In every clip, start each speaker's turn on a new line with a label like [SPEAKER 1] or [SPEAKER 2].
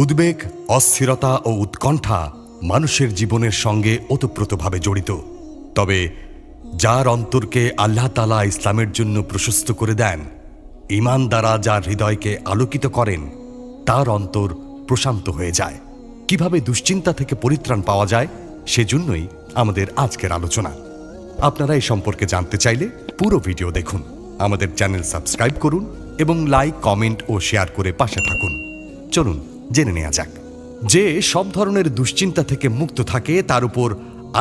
[SPEAKER 1] উদ্বেগ, অস্থিরতা ও উৎকণ্ঠা মানুষের জীবনের সঙ্গে ওতপ্রোতভাবে জড়িত। তবে যার অন্তরকে আল্লাহ তাআলা ইসলামের জন্য প্রশস্ত করে দেন, ঈমান দ্বারা যার হৃদয়কে আলোকিত করেন, তার অন্তর প্রশান্ত হয়ে যায়। কিভাবে দুশ্চিন্তা থেকে পরিত্রাণ পাওয়া যায়, সেজন্যই আমাদের আজকের আলোচনা। আপনারা এই সম্পর্কে জানতে চাইলে পুরো ভিডিও দেখুন, আমাদের চ্যানেল সাবস্ক্রাইব করুন এবং লাইক, কমেন্ট ও শেয়ার করে পাশে থাকুন। চলুন জেনে নেওয়া যাক। যে সব ধরনের দুশ্চিন্তা থেকে মুক্ত থাকে, তার উপর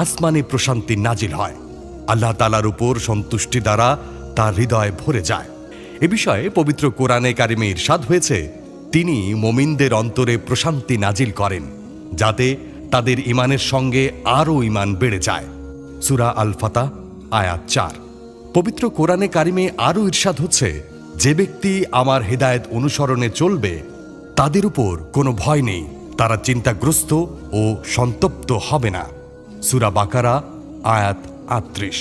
[SPEAKER 1] আসমানি প্রশান্তি নাজিল হয়। আল্লাহ তাআলার উপর সন্তুষ্টি দ্বারা তার হৃদয় ভরে যায়। এ বিষয়ে পবিত্র কোরআনে কারিমে ইরশাদ হয়েছে, তিনি মুমিনদের অন্তরে প্রশান্তি নাজিল করেন, যাতে তাদের ঈমানের সঙ্গে আরও ঈমান বেড়ে যায়। সূরা আল ফাতহ আয়াত 4। পবিত্র কোরআনে কারিমে আরও ইরশাদ হচ্ছে, যে ব্যক্তি আমার হেদায়েত অনুসরণে চলবে, তাদের উপর কোনো ভয় নেই, তারা চিন্তাগ্রস্ত ও সন্তপ্ত হবে না। সূরা বাকারা আয়াত 38।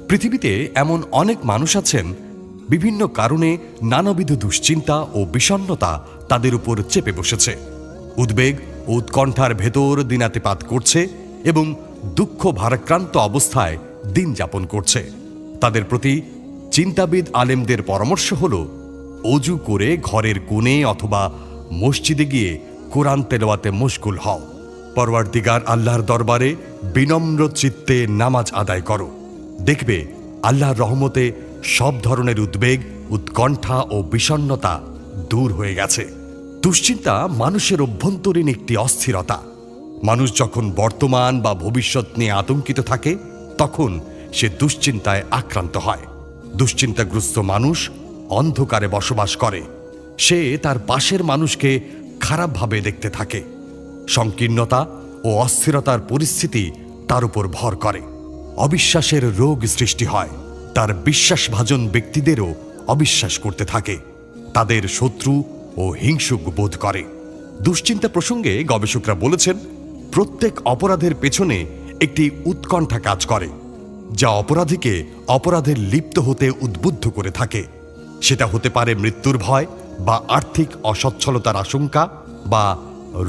[SPEAKER 1] পৃথিবীতে এমন অনেক মানুষ আছেন, বিভিন্ন কারণে নানাবিধ দুশ্চিন্তা ও বিষণ্ণতা তাদের উপর চেপে বসেছে। উদ্বেগ ও উৎকণ্ঠার ভেতর দিনাতিপাত করছে এবং দুঃখ ভারাক্রান্ত অবস্থায় দিন যাপন করছে। তাদের প্রতি চিন্তাবিদ আলেমদের পরামর্শ হল, অজু করে ঘরের কোণে অথবা মসজিদে গিয়ে কোরআন তেলাওয়াতে মশগুল হও। পরওয়ারদিগার আল্লাহর দরবারে বিনম্র চিত্তে নামাজ আদায় করো। দেখবে আল্লাহর রহমতে সব ধরনের উদ্বেগ, উৎকণ্ঠা ও বিষণ্ণতা দূর হয়ে গেছে। দুশ্চিন্তা মানুষের অভ্যন্তরীণ একটি অস্থিরতা। মানুষ যখন বর্তমান বা ভবিষ্যৎ নিয়ে আতঙ্কিত থাকে, তখন সে দুশ্চিন্তায় আক্রান্ত হয়। দুশ্চিন্তাগ্রস্ত মানুষ অন্ধকারে বসবাস করে। সে তার পাশের মানুষকে খারাপভাবে দেখতে থাকে। সংকীর্ণতা ও অস্থিরতার পরিস্থিতি তার উপর ভর করে। অবিশ্বাসের রোগ সৃষ্টি হয়। তার বিশ্বাসভাজন ব্যক্তিদেরও অবিশ্বাস করতে থাকে, তাদের শত্রু ও হিংসুক বোধ করে। দুশ্চিন্তা প্রসঙ্গে গবেষকরা বলেছেন, প্রত্যেক অপরাধের পেছনে একটি উৎকণ্ঠা কাজ করে, যা অপরাধীকে অপরাধের লিপ্ত হতে উদ্বুদ্ধ করে থাকে। সেটা হতে পারে মৃত্যুর ভয় বা আর্থিক অসচ্ছলতার আশঙ্কা বা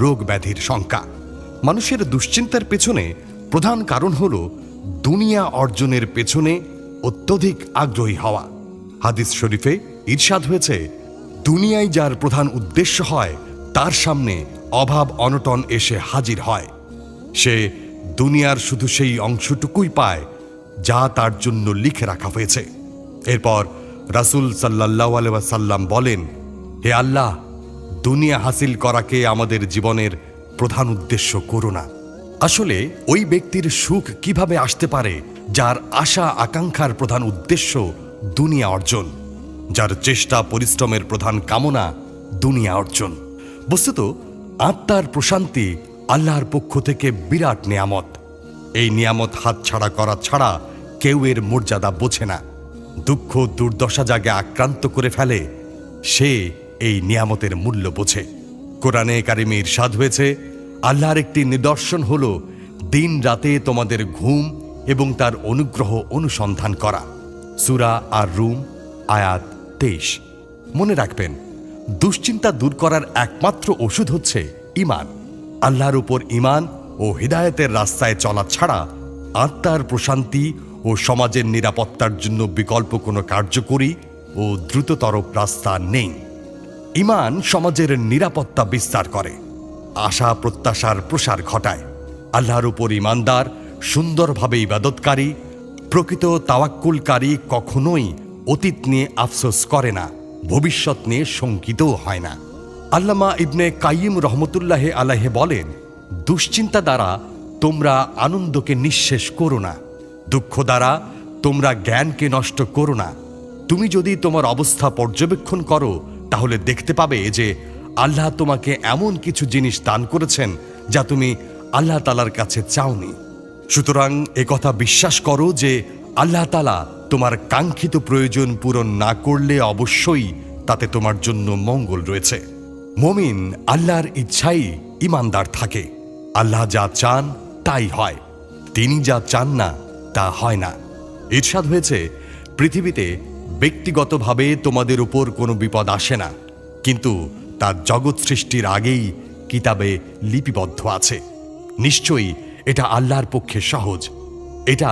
[SPEAKER 1] রোগ ব্যাধির শঙ্কা। মানুষের দুশ্চিন্তার পেছনে প্রধান কারণ হল দুনিয়া অর্জনের পেছনে অত্যধিক আগ্রহী হওয়া। হাদিস শরীফে ইরশাদ হয়েছে, দুনিয়ায় যার প্রধান উদ্দেশ্য হয়, তার সামনে অভাব অনটন এসে হাজির হয়। সে দুনিয়ার শুধু সেই অংশটুকুই পায় যা তার জন্য লিখে রাখা হয়েছে। এরপর রাসূল সাল্লাল্লাহু আলাইহি ওয়াসাল্লাম বলেন, হে আল্লাহ, দুনিয়া হাসিল করাকে আমাদের জীবনের প্রধান উদ্দেশ্য করো না। আসলে ওই ব্যক্তির সুখ কিভাবে আসতে পারে যার আশা আকাঙ্ক্ষার প্রধান উদ্দেশ্য দুনিয়া অর্জন, যার চেষ্টা পরিশ্রমের প্রধান কামনা দুনিয়া অর্জন। বস্তুত আত্মার প্রশান্তি আল্লাহর পক্ষ থেকে বিরাট নিয়ামত। এই নিয়ামত হাতছাড়া করা ছাড়া কেউ এর মর্যাদা বোঝে না। দুঃখ দুর্দশা জাগে আক্রান্ত করে ফেলে, সে এই নিয়ামতের মূল্য বোঝে। কোরআনে কারিমে ইরশাদ হয়েছে, আল্লাহর একটি নিদর্শন হল দিন রাতে তোমাদের ঘুম এবং তার অনুগ্রহ অনুসন্ধান করা। সূরা আর রুম আয়াত 23। মনে রাখবেন, দুশ্চিন্তা দূর করার একমাত্র ওষুধ হচ্ছে ঈমান। আল্লাহর উপর ঈমান ও হিদায়াতের রাস্তায় চলা ছাড়া আত্মার প্রশান্তি ও সমাজের নিরাপত্তার জন্য বিকল্প কোনো কার্যকরী ও দ্রুততর রাস্তা নেই। ঈমান সমাজের নিরাপত্তা বিস্তার করে, আশা প্রত্যাশার প্রসার ঘটায়। আল্লাহর উপর ঈমানদার, সুন্দরভাবে ইবাদতকারী, প্রকৃত তাওয়াক্কুলকারী কখনোই অতীত নিয়ে আফসোস করে না, ভবিষ্যৎ নিয়ে শঙ্কিতও হয় না। আল্লামা ইবনে কাইয়িম রহমতুল্লাহ আলাইহি বলেন, দুশ্চিন্তা দ্বারা তোমরা আনন্দকে নিঃশেষ করো না, দুঃখ দ্বারা তোমরা জ্ঞানকে নষ্ট করো না। তুমি যদি তোমার অবস্থা পর্যবেক্ষণ করো, তাহলে দেখতে পাবে যে আল্লাহ তোমাকে এমন কিছু জিনিস দান করেছেন যা তুমি আল্লাহ তাআলার কাছে চাওনি। সুতরাং একথা বিশ্বাস করো যে আল্লাহ তাআলা তোমার কাঙ্ক্ষিত প্রয়োজন পূরণ না করলে অবশ্যই তাতে তোমার জন্য মঙ্গল রয়েছে। মুমিন আল্লাহর ইচ্ছাই ঈমানদার থাকে। আল্লাহ যা চান তাই হয়, তিনি যা চান না তা হয় না। ইরশাদ হয়েছে, পৃথিবীতে ব্যক্তিগতভাবে তোমাদের উপর কোনো বিপদ আসে না, কিন্তু তার জগৎ সৃষ্টির আগেই কিতাবে লিপিবদ্ধ আছে। নিশ্চয়ই এটা আল্লাহর পক্ষে সহজ। এটা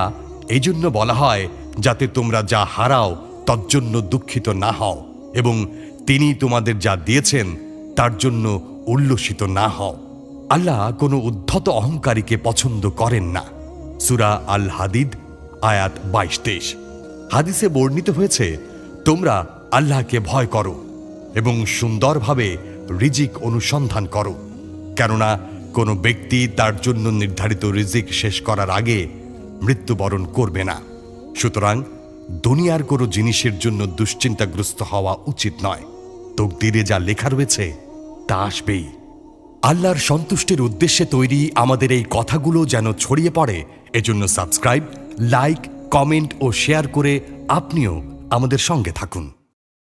[SPEAKER 1] এই জন্য বলা হয় যাতে তোমরা যা হারাও তজ্জন্য দুঃখিত না হও এবং তিনি তোমাদের যা দিয়েছেন তার জন্য উল্লসিত না হও। আল্লাহ কোনো উদ্ধত অহংকারীকে পছন্দ করেন না। সূরা আল হাদিদ আয়াত 22-23। হাদিসে বর্ণিত হয়েছে, তোমরা আল্লাহকে ভয় করো এবং সুন্দরভাবে রিজিক অনুসন্ধান করো, কেননা কোনো ব্যক্তি তার জন্য নির্ধারিত রিজিক শেষ করার আগে মৃত্যুবরণ করবে না। সুতরাং দুনিয়ার কোনো জিনিসের জন্য দুশ্চিন্তাগ্রস্ত হওয়া উচিত নয়। তকদিরে যা লেখা রয়েছে তা আসবেই। আল্লাহর সন্তুষ্টির উদ্দেশ্যে তৈরি আমাদের এই কথাগুলো যেন ছড়িয়ে পড়ে, এজন্য সাবস্ক্রাইব, লাইক, কমেন্ট ও শেয়ার করে আপনিও আমাদের সঙ্গে থাকুন।